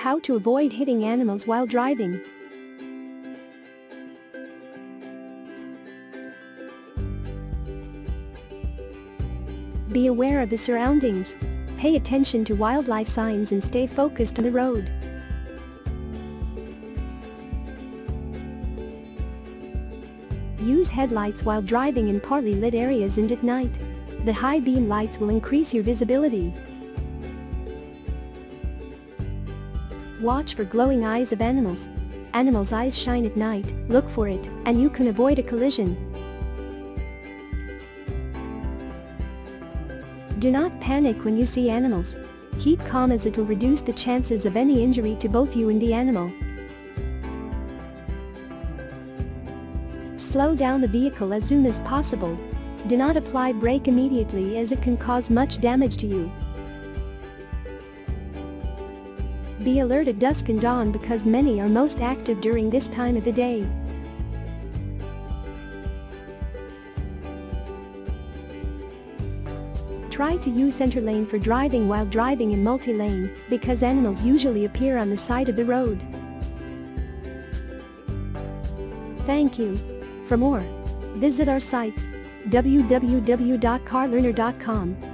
How to avoid hitting animals while driving. Be aware of the surroundings. Pay attention to wildlife signs and stay focused on the road. Use headlights while driving in partly lit areas and at night. The high beam lights will increase your visibility. Watch for glowing eyes of animals. Animals' eyes shine at night, look for it, and you can avoid a collision. Do not panic when you see animals. Keep calm as it will reduce the chances of any injury to both you and the animal. Slow down the vehicle as soon as possible. Do not apply brake immediately as it can cause much damage to you. Be alert at dusk and dawn because many are most active during this time of the day. Try to use center lane for driving while driving in multi-lane because animals usually appear on the side of the road. Thank you. For more, visit our site www.carlearner.com.